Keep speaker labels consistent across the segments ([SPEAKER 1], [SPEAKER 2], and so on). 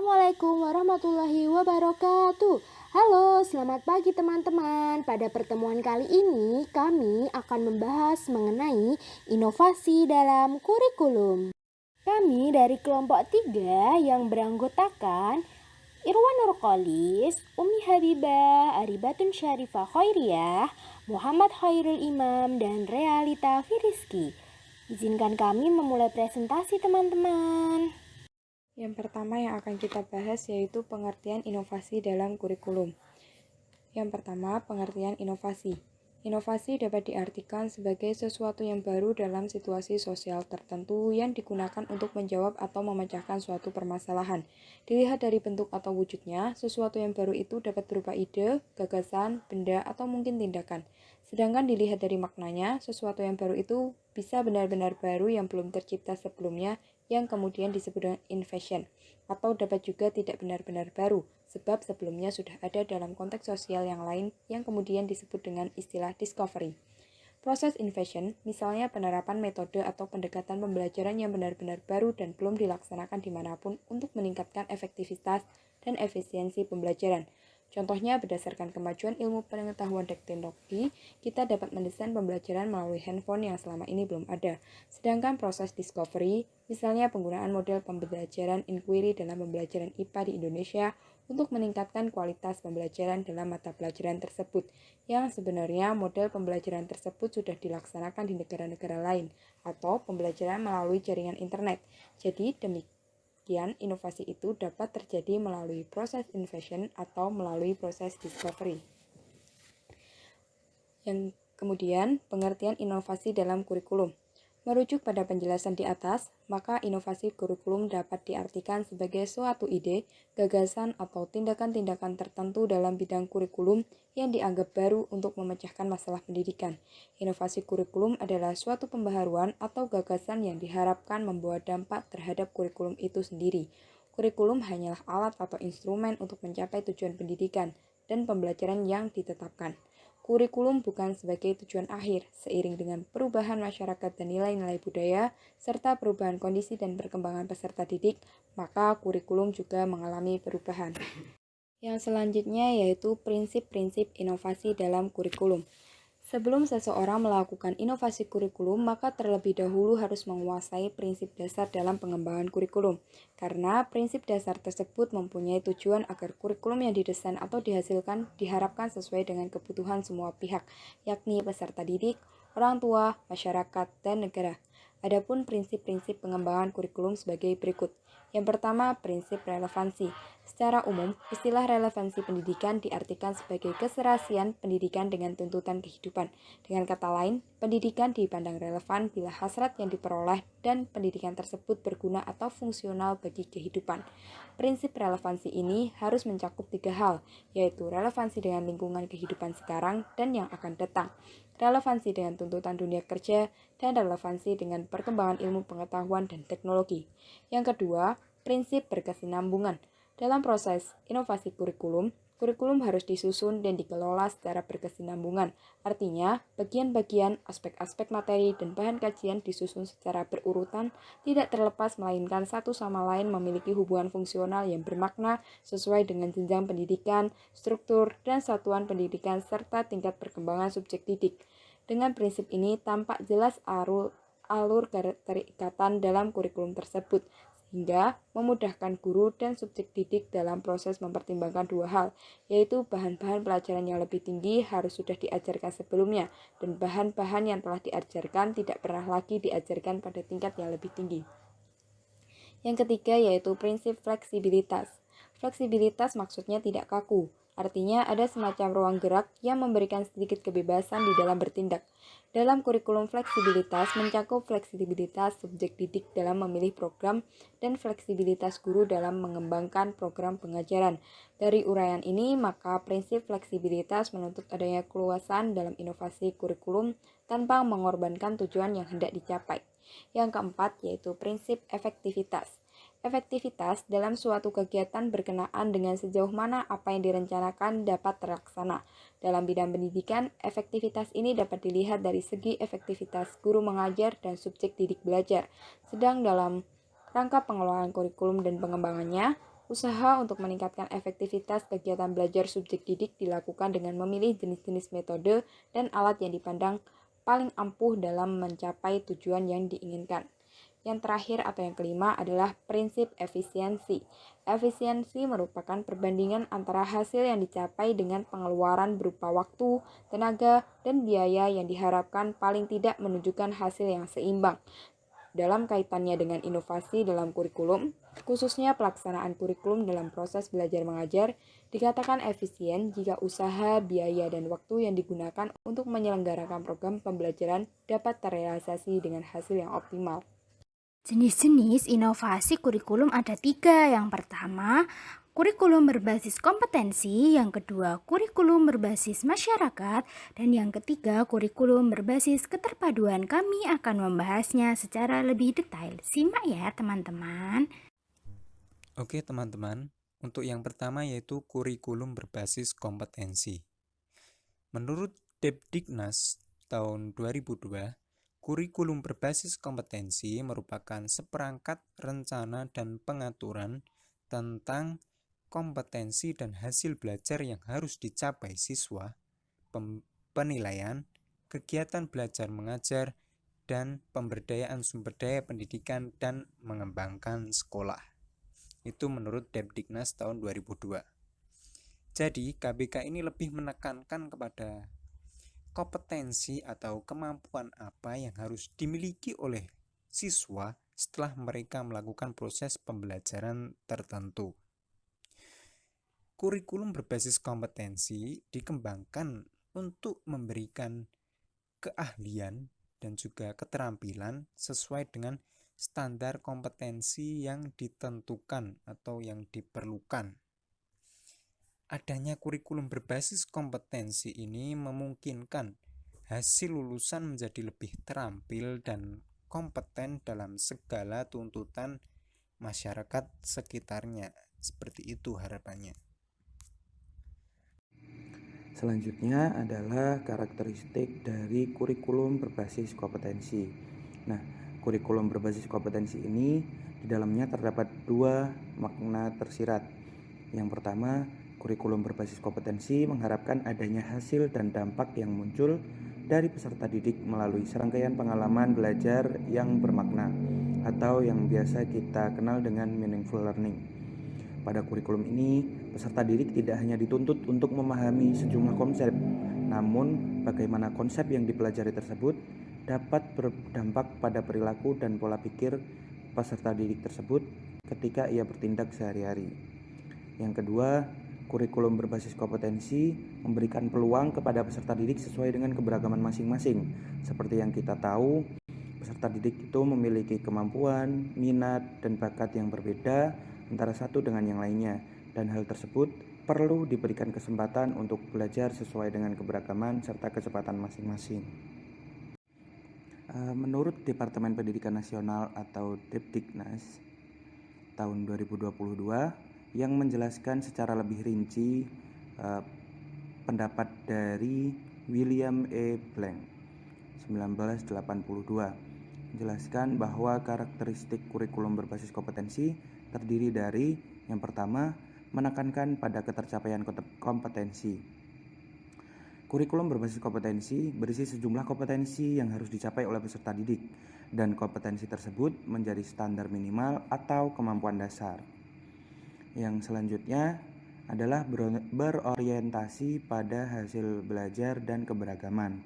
[SPEAKER 1] Assalamualaikum warahmatullahi wabarakatuh. Halo, selamat pagi teman-teman. Pada pertemuan kali ini kami akan membahas mengenai inovasi dalam kurikulum. Kami dari kelompok 3 yang beranggotakan Irwan Nurkolis, Umi Habibah, Aribatun Syarifah Khairiyah, Muhammad Khairul Imam, dan Realita Firiski. Izinkan kami memulai presentasi teman-teman.
[SPEAKER 2] Yang pertama yang akan kita bahas yaitu pengertian inovasi dalam kurikulum. Yang pertama, pengertian inovasi. Inovasi dapat diartikan sebagai sesuatu yang baru dalam situasi sosial tertentu yang digunakan untuk menjawab atau memecahkan suatu permasalahan. Dilihat dari bentuk atau wujudnya, sesuatu yang baru itu dapat berupa ide, gagasan, benda, atau mungkin tindakan. Sedangkan dilihat dari maknanya, sesuatu yang baru itu bisa benar-benar baru yang belum tercipta sebelumnya, yang kemudian disebut dengan invention, atau dapat juga tidak benar-benar baru, sebab sebelumnya sudah ada dalam konteks sosial yang lain yang kemudian disebut dengan istilah discovery. Proses invention, misalnya penerapan metode atau pendekatan pembelajaran yang benar-benar baru dan belum dilaksanakan dimanapun untuk meningkatkan efektivitas dan efisiensi pembelajaran. Contohnya, berdasarkan kemajuan ilmu pengetahuan dan teknologi, kita dapat mendesain pembelajaran melalui handphone yang selama ini belum ada. Sedangkan proses discovery, misalnya penggunaan model pembelajaran inquiry dalam pembelajaran IPA di Indonesia untuk meningkatkan kualitas pembelajaran dalam mata pelajaran tersebut, yang sebenarnya model pembelajaran tersebut sudah dilaksanakan di negara-negara lain, atau pembelajaran melalui jaringan internet. Jadi, demikian inovasi itu dapat terjadi melalui proses invention atau melalui proses discovery. Yang kemudian, pengertian inovasi dalam kurikulum. Merujuk pada penjelasan di atas, maka inovasi kurikulum dapat diartikan sebagai suatu ide, gagasan, atau tindakan-tindakan tertentu dalam bidang kurikulum yang dianggap baru untuk memecahkan masalah pendidikan. Inovasi kurikulum adalah suatu pembaharuan atau gagasan yang diharapkan membawa dampak terhadap kurikulum itu sendiri. Kurikulum hanyalah alat atau instrumen untuk mencapai tujuan pendidikan dan pembelajaran yang ditetapkan. Kurikulum bukan sebagai tujuan akhir, seiring dengan perubahan masyarakat dan nilai-nilai budaya, serta perubahan kondisi dan perkembangan peserta didik, maka kurikulum juga mengalami perubahan. Yang selanjutnya yaitu prinsip-prinsip inovasi dalam kurikulum. Sebelum seseorang melakukan inovasi kurikulum, maka terlebih dahulu harus menguasai prinsip dasar dalam pengembangan kurikulum. Karena prinsip dasar tersebut mempunyai tujuan agar kurikulum yang didesain atau dihasilkan diharapkan sesuai dengan kebutuhan semua pihak, yakni peserta didik, orang tua, masyarakat, dan negara. Adapun prinsip-prinsip pengembangan kurikulum sebagai berikut. Yang pertama, prinsip relevansi. Secara umum, istilah relevansi pendidikan diartikan sebagai keserasian pendidikan dengan tuntutan kehidupan. Dengan kata lain, pendidikan dipandang relevan bila hasrat yang diperoleh dan pendidikan tersebut berguna atau fungsional bagi kehidupan. Prinsip relevansi ini harus mencakup 3 hal, yaitu relevansi dengan lingkungan kehidupan sekarang dan yang akan datang, relevansi dengan tuntutan dunia kerja, dan relevansi dengan perkembangan ilmu pengetahuan dan teknologi. Yang kedua, prinsip berkesinambungan. Dalam proses inovasi kurikulum, kurikulum harus disusun dan dikelola secara berkesinambungan. Artinya, bagian-bagian, aspek-aspek materi, dan bahan kajian disusun secara berurutan, tidak terlepas melainkan satu sama lain memiliki hubungan fungsional yang bermakna sesuai dengan jenjang pendidikan, struktur, dan satuan pendidikan, serta tingkat perkembangan subjek didik. Dengan prinsip ini, tampak jelas alur keterikatan dalam kurikulum tersebut, sehingga memudahkan guru dan subjek didik dalam proses mempertimbangkan 2 hal, yaitu bahan-bahan pelajaran yang lebih tinggi harus sudah diajarkan sebelumnya, dan bahan-bahan yang telah diajarkan tidak pernah lagi diajarkan pada tingkat yang lebih tinggi. Yang ketiga yaitu prinsip fleksibilitas. Fleksibilitas maksudnya tidak kaku, artinya ada semacam ruang gerak yang memberikan sedikit kebebasan di dalam bertindak. Dalam kurikulum fleksibilitas mencakup fleksibilitas subjek didik dalam memilih program dan fleksibilitas guru dalam mengembangkan program pengajaran. Dari uraian ini, maka prinsip fleksibilitas menuntut adanya keluasan dalam inovasi kurikulum tanpa mengorbankan tujuan yang hendak dicapai. Yang keempat yaitu prinsip efektivitas. Efektivitas dalam suatu kegiatan berkenaan dengan sejauh mana apa yang direncanakan dapat terlaksana. Dalam bidang pendidikan, efektivitas ini dapat dilihat dari segi efektivitas guru mengajar dan subjek didik belajar. Sedang dalam rangka pengelolaan kurikulum dan pengembangannya, Usaha untuk meningkatkan efektivitas kegiatan belajar subjek didik dilakukan dengan memilih jenis-jenis metode dan alat yang dipandang paling ampuh dalam mencapai tujuan yang diinginkan. Yang terakhir atau yang kelima adalah prinsip efisiensi. Efisiensi merupakan perbandingan antara hasil yang dicapai dengan pengeluaran berupa waktu, tenaga, dan biaya yang diharapkan paling tidak menunjukkan hasil yang seimbang. Dalam kaitannya dengan inovasi dalam kurikulum, khususnya pelaksanaan kurikulum dalam proses belajar mengajar, dikatakan efisien jika usaha, biaya, dan waktu yang digunakan untuk menyelenggarakan program pembelajaran dapat terrealisasi dengan hasil yang optimal.
[SPEAKER 1] Jenis-jenis inovasi kurikulum ada 3. Yang pertama, kurikulum berbasis kompetensi. Yang kedua, kurikulum berbasis masyarakat. Dan yang ketiga, kurikulum berbasis keterpaduan. Kami akan membahasnya secara lebih detail. Simak ya teman-teman.
[SPEAKER 3] Oke teman-teman, untuk yang pertama yaitu kurikulum berbasis kompetensi. Menurut Depdiknas tahun 2002, kurikulum berbasis kompetensi merupakan seperangkat rencana dan pengaturan tentang kompetensi dan hasil belajar yang harus dicapai siswa, penilaian, kegiatan belajar mengajar, dan pemberdayaan sumber daya pendidikan dan mengembangkan sekolah. Itu menurut Depdiknas tahun 2002. Jadi KBK ini lebih menekankan kepada kompetensi atau kemampuan apa yang harus dimiliki oleh siswa setelah mereka melakukan proses pembelajaran tertentu. Kurikulum berbasis kompetensi dikembangkan untuk memberikan keahlian dan juga keterampilan sesuai dengan standar kompetensi yang ditentukan atau yang diperlukan. Adanya kurikulum berbasis kompetensi ini memungkinkan hasil lulusan menjadi lebih terampil dan kompeten dalam segala tuntutan masyarakat sekitarnya. Seperti itu harapannya.
[SPEAKER 4] Selanjutnya adalah karakteristik dari kurikulum berbasis kompetensi. Nah, kurikulum berbasis kompetensi ini di dalamnya terdapat 2 makna tersirat. Yang pertama, kurikulum berbasis kompetensi mengharapkan adanya hasil dan dampak yang muncul dari peserta didik melalui serangkaian pengalaman belajar yang bermakna atau yang biasa kita kenal dengan meaningful learning. Pada kurikulum ini, peserta didik tidak hanya dituntut untuk memahami sejumlah konsep, namun bagaimana konsep yang dipelajari tersebut dapat berdampak pada perilaku dan pola pikir peserta didik tersebut ketika ia bertindak sehari-hari. Yang kedua, kurikulum berbasis kompetensi memberikan peluang kepada peserta didik sesuai dengan keberagaman masing-masing. Seperti yang kita tahu, peserta didik itu memiliki kemampuan, minat, dan bakat yang berbeda antara satu dengan yang lainnya, dan hal tersebut perlu diberikan kesempatan untuk belajar sesuai dengan keberagaman serta kecepatan masing-masing. Menurut Departemen Pendidikan Nasional atau Depdiknas tahun 2022 yang menjelaskan secara lebih rinci pendapat dari William E. Blank 1982 menjelaskan bahwa karakteristik kurikulum berbasis kompetensi terdiri dari yang pertama, menekankan pada ketercapaian kompetensi. Kurikulum berbasis kompetensi berisi sejumlah kompetensi yang harus dicapai oleh peserta didik, dan kompetensi tersebut menjadi standar minimal atau kemampuan dasar. Yang selanjutnya adalah berorientasi pada hasil belajar dan keberagaman.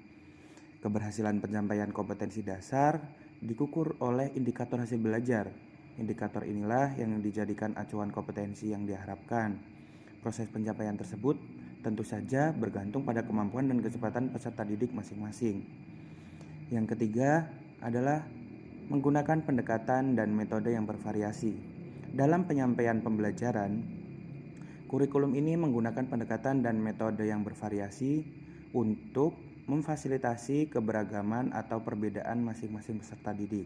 [SPEAKER 4] Keberhasilan pencapaian kompetensi dasar dikukur oleh indikator hasil belajar. Indikator inilah yang dijadikan acuan kompetensi yang diharapkan. Proses pencapaian tersebut tentu saja bergantung pada kemampuan dan kecepatan peserta didik masing-masing. Yang ketiga adalah menggunakan pendekatan dan metode yang bervariasi. Dalam penyampaian pembelajaran, kurikulum ini menggunakan pendekatan dan metode yang bervariasi untuk memfasilitasi keberagaman atau perbedaan masing-masing peserta didik.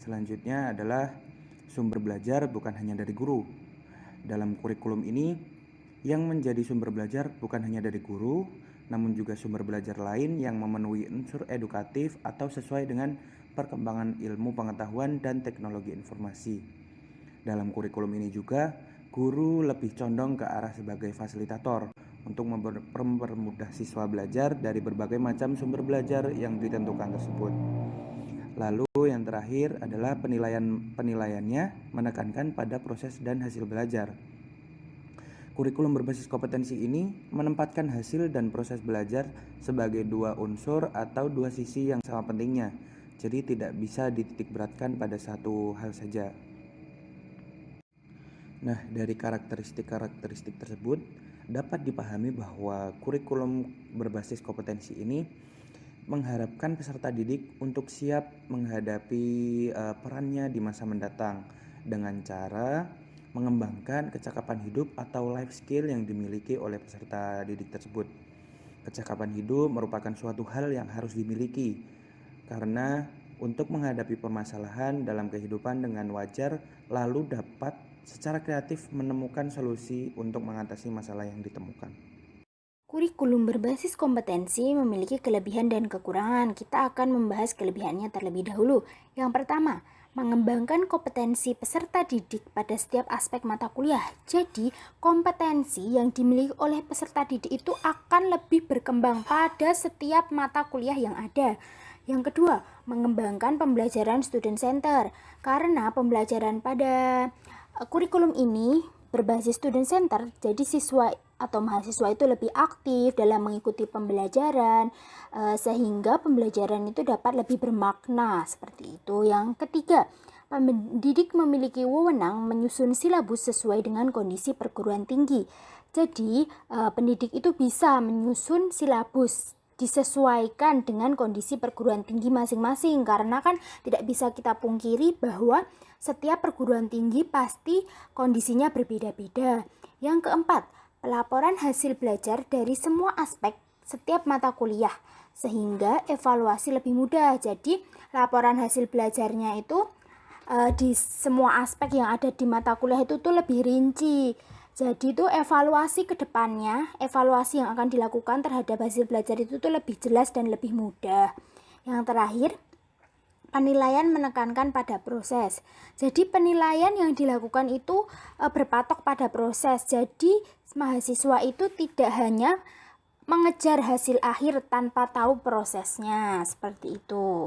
[SPEAKER 4] Selanjutnya adalah sumber belajar bukan hanya dari guru. Dalam kurikulum ini, yang menjadi sumber belajar bukan hanya dari guru, namun juga sumber belajar lain yang memenuhi unsur edukatif atau sesuai dengan perkembangan ilmu pengetahuan dan teknologi informasi. Dalam kurikulum ini juga, Guru lebih condong ke arah sebagai fasilitator untuk mempermudah siswa belajar dari berbagai macam sumber belajar yang ditentukan tersebut. Lalu yang terakhir adalah penilaiannya menekankan pada proses dan hasil belajar. Kurikulum berbasis kompetensi ini menempatkan hasil dan proses belajar sebagai dua unsur atau dua sisi yang sama pentingnya. Jadi tidak bisa dititikberatkan pada satu hal saja. Nah, dari karakteristik tersebut dapat dipahami bahwa kurikulum berbasis kompetensi ini mengharapkan peserta didik untuk siap menghadapi perannya di masa mendatang dengan cara mengembangkan kecakapan hidup atau life skill yang dimiliki oleh peserta didik tersebut. Kecakapan hidup merupakan suatu hal yang harus dimiliki karena untuk menghadapi permasalahan dalam kehidupan dengan wajar lalu dapat secara kreatif menemukan solusi untuk mengatasi masalah yang ditemukan.
[SPEAKER 1] Kurikulum berbasis kompetensi memiliki kelebihan dan kekurangan. Kita akan membahas kelebihannya terlebih dahulu. Yang pertama, mengembangkan kompetensi peserta didik pada setiap aspek mata kuliah. Jadi, kompetensi yang dimiliki oleh peserta didik itu akan lebih berkembang pada setiap mata kuliah yang ada. Yang kedua, mengembangkan pembelajaran student center. Karena pembelajaran pada kurikulum ini berbasis student center, jadi siswa atau mahasiswa itu lebih aktif dalam mengikuti pembelajaran sehingga pembelajaran itu dapat lebih bermakna, seperti itu. Yang ketiga, pendidik memiliki wewenang menyusun silabus sesuai dengan kondisi perguruan tinggi. Jadi pendidik itu bisa menyusun silabus disesuaikan dengan kondisi perguruan tinggi masing-masing, karena kan tidak bisa kita pungkiri bahwa setiap perguruan tinggi pasti kondisinya berbeda-beda. Yang keempat, pelaporan hasil belajar dari semua aspek setiap mata kuliah sehingga evaluasi lebih mudah. Jadi laporan hasil belajarnya itu di semua aspek yang ada di mata kuliah itu tuh lebih rinci. Jadi itu evaluasi ke depannya, evaluasi yang akan dilakukan terhadap hasil belajar itu tuh lebih jelas dan lebih mudah. Yang terakhir, penilaian menekankan pada proses. Jadi penilaian yang dilakukan itu berpatok pada proses. Jadi mahasiswa itu tidak hanya mengejar hasil akhir tanpa tahu prosesnya, seperti itu.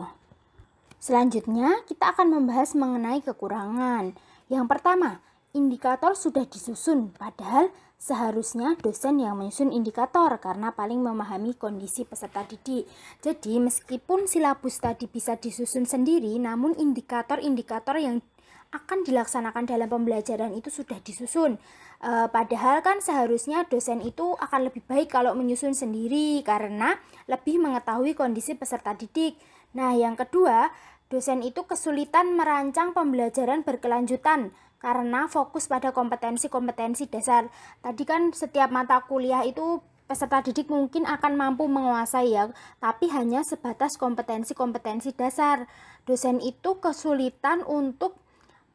[SPEAKER 1] Selanjutnya kita akan membahas mengenai kekurangan. Yang pertama, indikator sudah disusun, padahal seharusnya dosen yang menyusun indikator karena paling memahami kondisi peserta didik. Jadi meskipun silabus tadi bisa disusun sendiri, namun indikator-indikator yang akan dilaksanakan dalam pembelajaran itu sudah disusun. Padahal kan seharusnya dosen itu akan lebih baik kalau menyusun sendiri karena lebih mengetahui kondisi peserta didik. Nah, yang kedua, dosen itu kesulitan merancang pembelajaran berkelanjutan karena fokus pada kompetensi-kompetensi dasar. Tadi kan setiap mata kuliah itu peserta didik mungkin akan mampu menguasai ya, tapi hanya sebatas kompetensi-kompetensi dasar. Dosen itu kesulitan untuk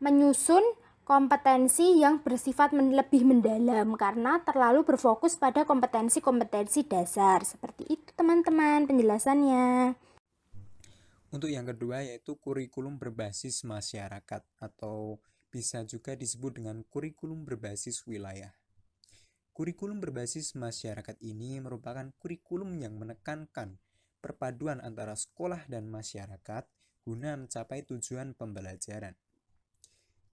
[SPEAKER 1] menyusun kompetensi yang bersifat lebih mendalam karena terlalu berfokus pada kompetensi-kompetensi dasar. Seperti itu teman-teman penjelasannya.
[SPEAKER 3] Untuk yang kedua yaitu kurikulum berbasis masyarakat atau bisa juga disebut dengan kurikulum berbasis wilayah. Kurikulum berbasis masyarakat ini merupakan kurikulum yang menekankan perpaduan antara sekolah dan masyarakat guna mencapai tujuan pembelajaran.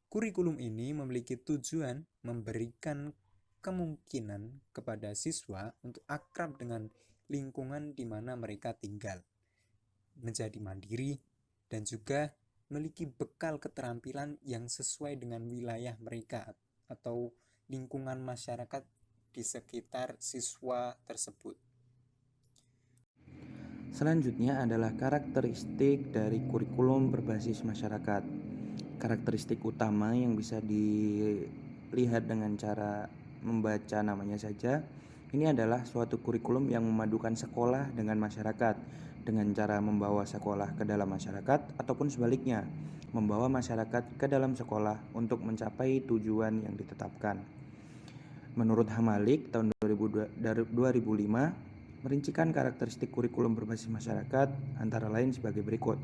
[SPEAKER 3] Kurikulum ini memiliki tujuan memberikan kemungkinan kepada siswa untuk akrab dengan lingkungan di mana mereka tinggal, menjadi mandiri, dan juga memiliki bekal keterampilan yang sesuai dengan wilayah mereka atau lingkungan masyarakat di sekitar siswa tersebut.
[SPEAKER 4] Selanjutnya adalah karakteristik dari kurikulum berbasis masyarakat. Karakteristik utama yang bisa dilihat dengan cara membaca namanya saja, ini adalah suatu kurikulum yang memadukan sekolah dengan masyarakat dengan cara membawa sekolah ke dalam masyarakat ataupun sebaliknya, membawa masyarakat ke dalam sekolah untuk mencapai tujuan yang ditetapkan. Menurut Hamalik tahun 2005 merincikan karakteristik kurikulum berbasis masyarakat antara lain sebagai berikut.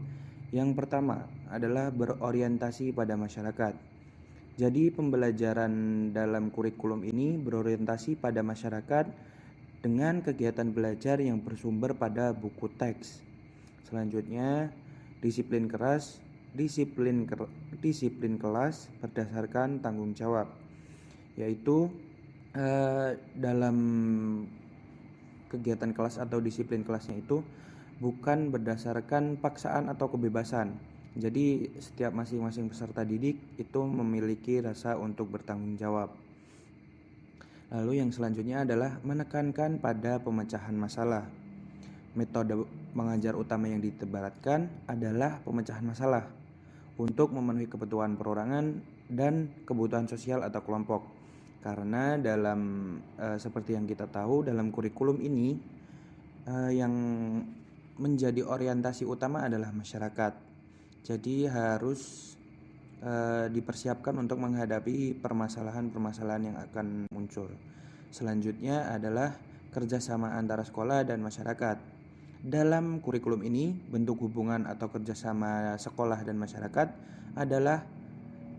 [SPEAKER 4] Yang pertama adalah berorientasi pada masyarakat. Jadi pembelajaran dalam kurikulum ini berorientasi pada masyarakat dengan kegiatan belajar yang bersumber pada buku teks. Selanjutnya, disiplin kelas berdasarkan tanggung jawab, yaitu dalam kegiatan kelas atau disiplin kelasnya itu bukan berdasarkan paksaan atau kebebasan. Jadi setiap masing-masing peserta didik itu memiliki rasa untuk bertanggung jawab. Lalu yang selanjutnya adalah menekankan pada pemecahan masalah. Metode mengajar utama yang ditebaratkan adalah pemecahan masalah untuk memenuhi kebutuhan perorangan dan kebutuhan sosial atau kelompok. Karena seperti yang kita tahu dalam kurikulum ini yang menjadi orientasi utama adalah masyarakat. Jadi harus dipersiapkan untuk menghadapi permasalahan-permasalahan yang akan muncul. Selanjutnya adalah kerjasama antara sekolah dan masyarakat. Dalam kurikulum ini, bentuk hubungan atau kerjasama sekolah dan masyarakat adalah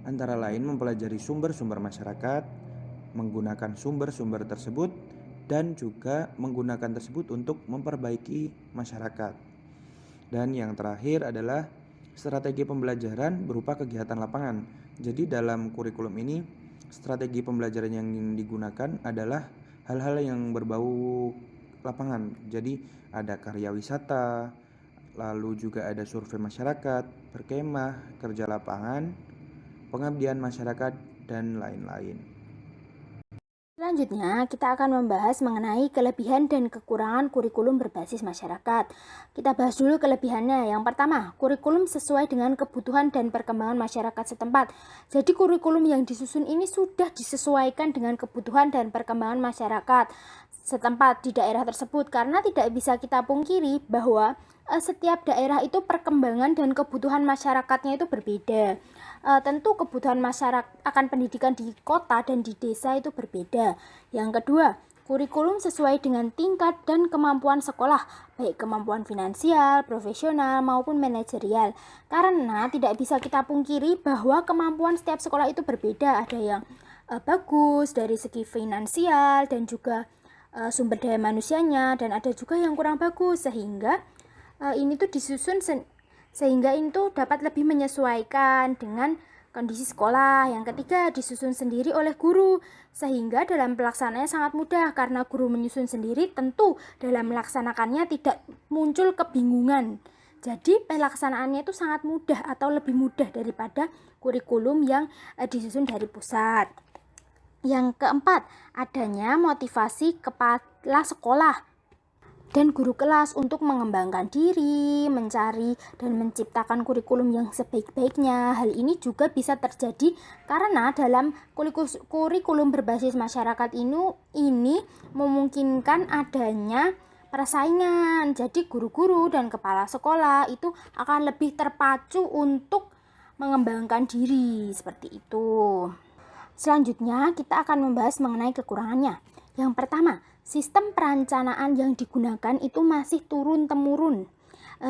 [SPEAKER 4] antara lain mempelajari sumber-sumber masyarakat, menggunakan sumber-sumber tersebut, dan juga menggunakan tersebut untuk memperbaiki masyarakat. Dan yang terakhir adalah strategi pembelajaran berupa kegiatan lapangan. Jadi dalam kurikulum ini, strategi pembelajaran yang digunakan adalah hal-hal yang berbau lapangan. Jadi ada karya wisata, lalu juga ada survei masyarakat, berkemah, kerja lapangan, pengabdian masyarakat, dan lain-lain.
[SPEAKER 1] Selanjutnya, kita akan membahas mengenai kelebihan dan kekurangan kurikulum berbasis masyarakat. Kita bahas dulu kelebihannya. Yang pertama, kurikulum sesuai dengan kebutuhan dan perkembangan masyarakat setempat. Jadi, kurikulum yang disusun ini sudah disesuaikan dengan kebutuhan dan perkembangan masyarakat setempat di daerah tersebut, karena tidak bisa kita pungkiri bahwa setiap daerah itu perkembangan dan kebutuhan masyarakatnya itu berbeda. Tentu kebutuhan masyarakat akan pendidikan di kota dan di desa itu berbeda. Yang kedua, kurikulum sesuai dengan tingkat dan kemampuan sekolah, baik kemampuan finansial, profesional, maupun manajerial. Karena tidak bisa kita pungkiri bahwa kemampuan setiap sekolah itu berbeda. Ada yang bagus dari segi finansial dan juga sumber daya manusianya, dan ada juga yang kurang bagus, sehingga ini tuh disusun sehingga itu dapat lebih menyesuaikan dengan kondisi sekolah. Yang ketiga, disusun sendiri oleh guru, sehingga dalam pelaksanaannya sangat mudah. Karena guru menyusun sendiri, tentu dalam melaksanakannya tidak muncul kebingungan. Jadi pelaksanaannya itu sangat mudah atau lebih mudah daripada kurikulum yang disusun dari pusat. Yang keempat, adanya motivasi kepala sekolah dan guru kelas untuk mengembangkan diri, mencari dan menciptakan kurikulum yang sebaik-baiknya. Hal ini juga bisa terjadi karena dalam kurikulum berbasis masyarakat ini memungkinkan adanya persaingan. Jadi guru-guru dan kepala sekolah itu akan lebih terpacu untuk mengembangkan diri, seperti itu. Selanjutnya, kita akan membahas mengenai kekurangannya. Yang pertama, sistem perencanaan yang digunakan itu masih turun-temurun,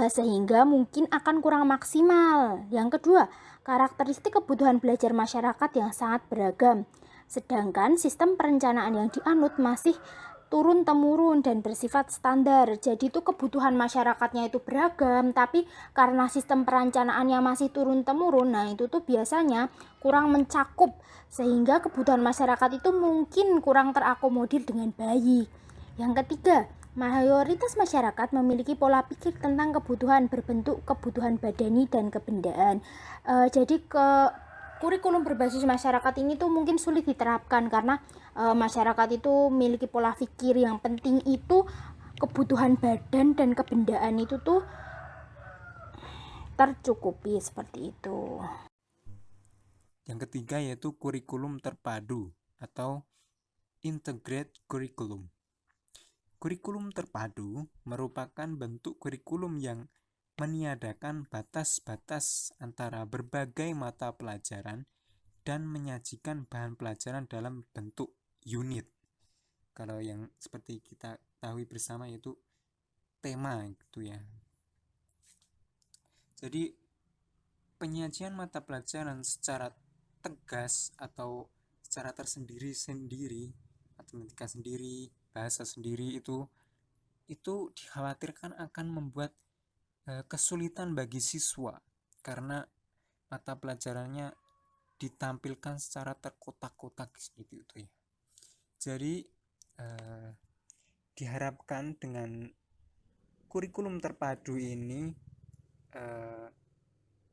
[SPEAKER 1] sehingga mungkin akan kurang maksimal. Yang kedua, karakteristik kebutuhan belajar masyarakat yang sangat beragam, sedangkan sistem perencanaan yang dianut masih turun-temurun dan bersifat standar. Jadi itu kebutuhan masyarakatnya itu beragam, tapi karena sistem perencanaannya masih turun-temurun, nah itu tuh biasanya kurang mencakup, sehingga kebutuhan masyarakat itu mungkin kurang terakomodir dengan baik. Yang ketiga, mayoritas masyarakat memiliki pola pikir tentang kebutuhan berbentuk kebutuhan badani dan kebendaan. Jadi kurikulum berbasis masyarakat ini tuh mungkin sulit diterapkan karena masyarakat itu memiliki pola pikir yang penting itu kebutuhan badan dan kebendaan itu tuh tercukupi, seperti itu.
[SPEAKER 3] Yang ketiga yaitu kurikulum terpadu atau integrated curriculum. Kurikulum terpadu merupakan bentuk kurikulum yang meniadakan batas-batas antara berbagai mata pelajaran dan menyajikan bahan pelajaran dalam bentuk unit. Kalau yang seperti kita ketahui bersama yaitu tema gitu ya. Jadi penyajian mata pelajaran secara tegas atau secara tersendiri-sendiri, matematika sendiri, bahasa sendiri itu dikhawatirkan akan membuat kesulitan bagi siswa karena mata pelajarannya ditampilkan secara terkotak-kotak seperti itu ya. Jadi diharapkan dengan kurikulum terpadu ini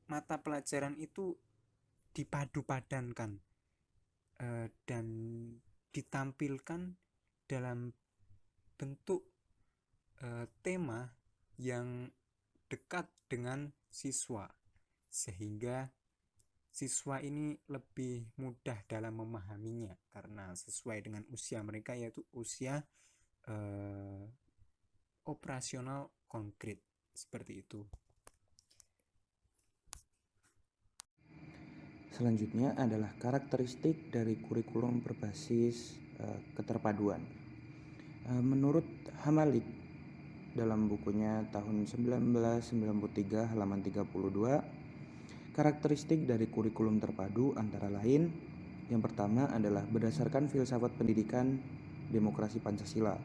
[SPEAKER 3] mata pelajaran itu dipadu-padankan dan ditampilkan dalam bentuk tema yang dekat dengan siswa, sehingga siswa ini lebih mudah dalam memahaminya karena sesuai dengan usia mereka, yaitu usia operasional konkret seperti itu.
[SPEAKER 4] Selanjutnya adalah karakteristik dari kurikulum berbasis keterpaduan. Menurut Hamalik dalam bukunya tahun 1993 halaman 32, karakteristik dari kurikulum terpadu antara lain, yang pertama adalah berdasarkan filsafat pendidikan demokrasi Pancasila.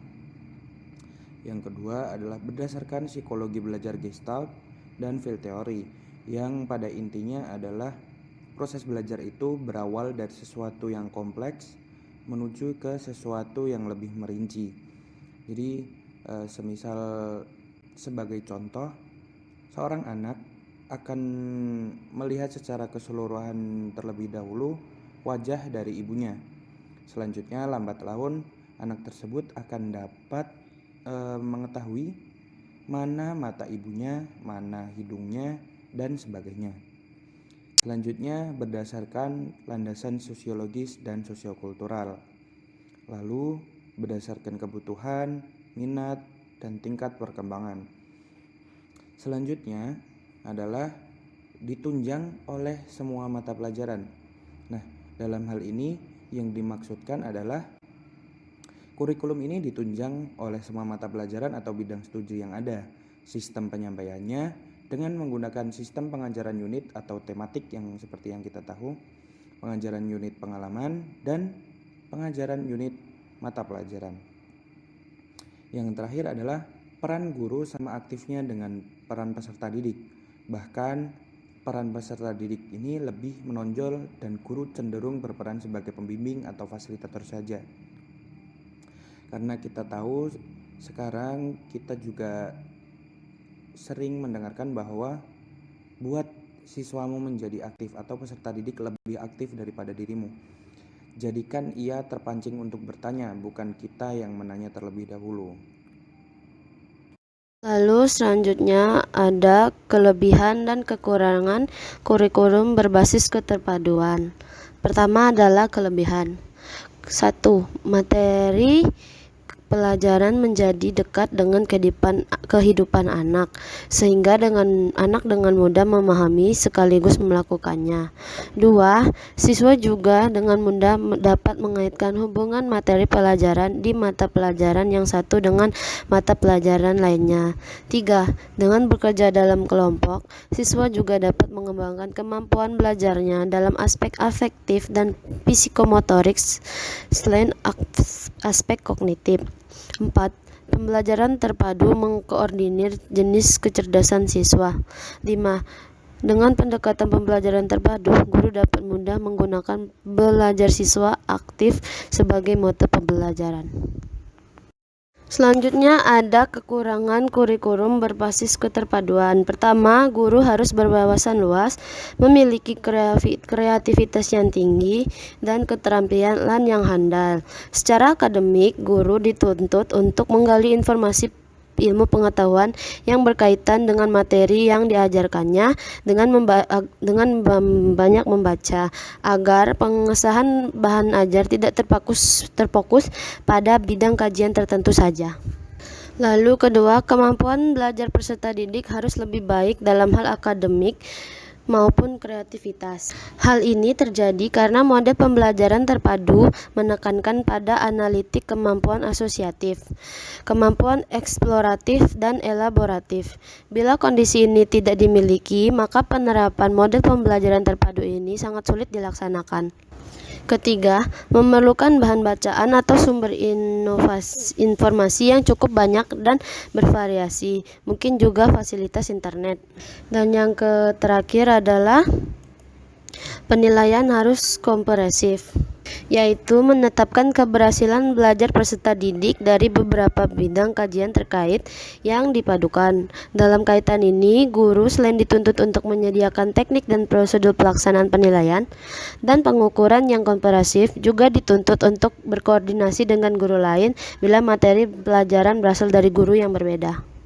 [SPEAKER 4] Yang kedua adalah berdasarkan psikologi belajar Gestalt dan field theory, yang pada intinya adalah proses belajar itu berawal dari sesuatu yang kompleks menuju ke sesuatu yang lebih merinci. Jadi semisal sebagai contoh, seorang anak akan melihat secara keseluruhan terlebih dahulu wajah dari ibunya. Selanjutnya lambat laun anak tersebut akan dapat mengetahui mana mata ibunya, mana hidungnya, dan sebagainya. Selanjutnya berdasarkan landasan sosiologis dan sosiokultural. Lalu berdasarkan kebutuhan, minat, dan tingkat perkembangan. Selanjutnya adalah ditunjang oleh semua mata pelajaran. Nah, dalam hal ini yang dimaksudkan adalah kurikulum ini ditunjang oleh semua mata pelajaran atau bidang studi yang ada. Sistem penyampaiannya dengan menggunakan sistem pengajaran unit atau tematik yang seperti yang kita tahu, pengajaran unit pengalaman, dan pengajaran unit mata pelajaran. Yang terakhir adalah peran guru sama aktifnya dengan peran peserta didik. Bahkan peran peserta didik ini lebih menonjol dan guru cenderung berperan sebagai pembimbing atau fasilitator saja. Karena kita tahu sekarang kita juga sering mendengarkan bahwa buat siswamu menjadi aktif atau peserta didik lebih aktif daripada dirimu. Jadikan ia terpancing untuk bertanya, bukan kita yang menanya terlebih dahulu.
[SPEAKER 5] Lalu selanjutnya ada kelebihan dan kekurangan kurikulum berbasis keterpaduan. Pertama adalah kelebihan. 1. Materi pelajaran menjadi dekat dengan kehidupan anak, sehingga anak dengan mudah memahami sekaligus melakukannya. 2. Siswa juga dengan mudah dapat mengaitkan hubungan materi pelajaran di mata pelajaran yang satu dengan mata pelajaran lainnya. 3. Dengan bekerja dalam kelompok, siswa juga dapat mengembangkan kemampuan belajarnya dalam aspek afektif dan psikomotorik selain aspek kognitif. 4. Pembelajaran terpadu mengkoordinir jenis kecerdasan siswa. 5. Dengan pendekatan pembelajaran terpadu, guru dapat mudah menggunakan belajar siswa aktif sebagai motor pembelajaran. Selanjutnya ada kekurangan kurikulum berbasis keterpaduan. Pertama, guru harus berwawasan luas, memiliki kreativitas yang tinggi, dan keterampilan yang handal. Secara akademik, guru dituntut untuk menggali informasi ilmu pengetahuan yang berkaitan dengan materi yang diajarkannya dengan banyak membaca, agar pengesahan bahan ajar tidak terfokus pada bidang kajian tertentu saja. Lalu kedua, kemampuan belajar peserta didik harus lebih baik dalam hal akademik maupun kreativitas. Hal ini terjadi karena model pembelajaran terpadu menekankan pada analitik, kemampuan asosiatif, kemampuan eksploratif, dan elaboratif. Bila kondisi ini tidak dimiliki, maka penerapan model pembelajaran terpadu ini sangat sulit dilaksanakan. Ketiga, memerlukan bahan bacaan atau sumber informasi yang cukup banyak dan bervariasi, mungkin juga fasilitas internet. Dan yang terakhir adalah penilaian harus komprehensif, yaitu menetapkan keberhasilan belajar peserta didik dari beberapa bidang kajian terkait yang dipadukan. Dalam kaitan ini, guru selain dituntut untuk menyediakan teknik dan prosedur pelaksanaan penilaian dan pengukuran yang komprehensif, juga dituntut untuk berkoordinasi dengan guru lain bila materi pelajaran berasal dari guru yang berbeda.